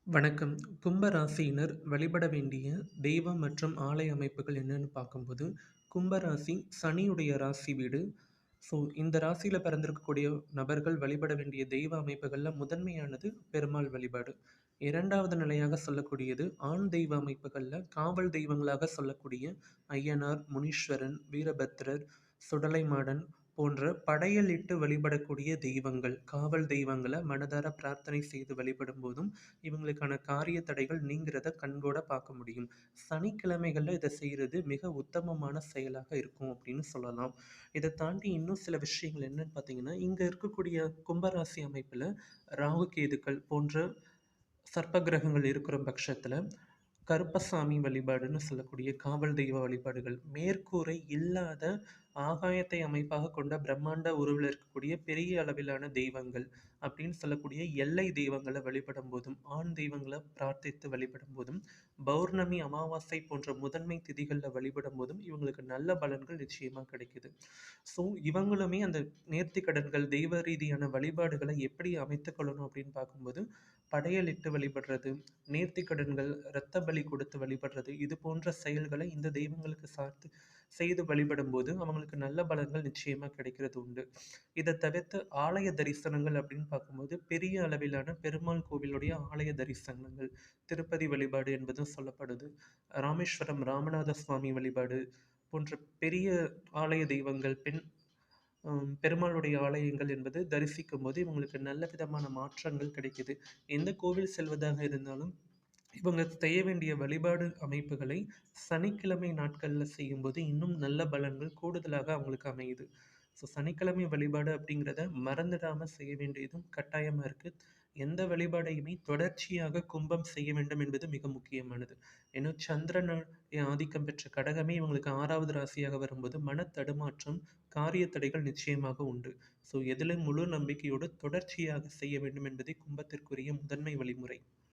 வணக்கம். கும்ப ராசியினர் வழிபட வேண்டிய தெய்வம் மற்றும் ஆலய அமைப்புகள் என்னன்னு பார்க்கும்போது, கும்ப ராசி சனியுடைய ராசி வீடு. ஸோ இந்த ராசியில பிறந்திருக்கக்கூடிய நபர்கள் வழிபட வேண்டிய தெய்வ அமைப்புகள்ல முதன்மையானது பெருமாள் வழிபாடு. 2வது நிலையாக சொல்லக்கூடியது ஆண் தெய்வ அமைப்புகள்ல காவல் தெய்வங்களாக சொல்லக்கூடிய ஐயனார், முனீஸ்வரன், வீரபத்திரர், சுடலைமாடன் போன்ற படையலிட்டு வழிபடக்கூடிய தெய்வங்கள், காவல் தெய்வங்கள மனதார பிரார்த்தனை செய்து வழிபடும்போதும் இவங்களுக்கான காரிய தடைகள் நீங்கிறத கண்கூட பார்க்க முடியும். சனிக்கிழமைகள்ல இத செய்றது மிக உத்தமமான செயலாக இருக்கும் அப்படின்னு சொல்லலாம். இத தாண்டி இன்னும் சில விஷயங்கள் என்னன்னு பார்த்தீங்கன்னா, இங்க இருக்கக்கூடிய கும்பராசி அமைப்புல ராகு, கேதுக்கள் போன்ற சர்ப்ப கிரகங்கள் இருக்கிற பட்சத்துல, கருப்பசாமி வழிபாடுன்னு சொல்லக்கூடிய காவல் தெய்வ வழிபாடுகள், மேற்கூரை இல்லாத ஆகாயத்தை அமைப்பாக கொண்ட பிரம்மாண்ட உருவுல இருக்கக்கூடிய பெரிய அளவிலான தெய்வங்கள் அப்படின்னு சொல்லக்கூடிய எல்லை தெய்வங்கள வழிபடும்போதும், ஆண் தெய்வங்கள பிரார்த்தித்து வழிபடும்போதும், பௌர்ணமி, அமாவாசை போன்ற முதன்மை திதிகள்ல வழிபடும்போதும் இவங்களுக்கு நல்ல பலன்கள் நிச்சயமா கிடைக்குது. ஸோ இவங்களுமே அந்த நேர்த்திக்கடன்கள், தெய்வ ரீதியான வழிபாடுகளை எப்படி அமைத்துக் கொள்ளணும் அப்படின்னு பார்க்கும்போது, படையலிட்டு வழிபடுறது, நேர்த்திக்கடன்கள், இரத்த பலி கொடுத்து வழிபடுறது, இது போன்ற செயல்களை இந்த தெய்வங்களுக்கு சார்த்து செய்து வழிபடும்போது அவங்களுக்கு நல்ல பலன்கள் நிச்சயமா கிடைக்கிறது உண்டு. இத தவிர்த்து ஆலய தரிசனங்கள் அப்படின்னு பார்க்கும்போது, பெரிய அளவிலான பெருமாள் கோவிலுடைய ஆலய தரிசனங்கள், திருப்பதி வழிபாடு என்பதும் சொல்லப்படுது. ராமேஸ்வரம் ராமநாத சுவாமி வழிபாடு போன்ற பெரிய ஆலய தெய்வங்கள், பெருமாளுடைய ஆலயங்கள் என்பது தரிசிக்கும்போது இவங்களுக்கு நல்ல விதமான மாற்றங்கள் கிடைக்குது. எந்த கோவில் செல்வதாக இருந்தாலும், இவங்க செய்ய வேண்டிய வழிபாடு அமைப்புகளை சனிக்கிழமை நாட்கள்ல செய்யும்போது இன்னும் நல்ல பலன்கள் கூடுதலாக அவங்களுக்கு அமையுது. ஸோ சனிக்கிழமை வழிபாடு அப்படிங்கிறத மறந்துடாம செய்ய வேண்டியதும் கட்டாயமா இருக்கு. எந்த வழிபாடையுமே தொடர்ச்சியாக கும்பம் செய்ய வேண்டும் என்பது மிக முக்கியமானது. ஏன்னா சந்திரனுடைய ஆதிக்கம் பெற்ற கடகமே இவங்களுக்கு 6வது ராசியாக வரும்போது மனத்தடுமாற்றம், காரிய தடைகள் நிச்சயமாக உண்டு. ஸோ எதிலும் முழு நம்பிக்கையோடு தொடர்ச்சியாக செய்ய வேண்டும் என்பதே கும்பத்திற்குரிய முதன்மை வழிமுறை.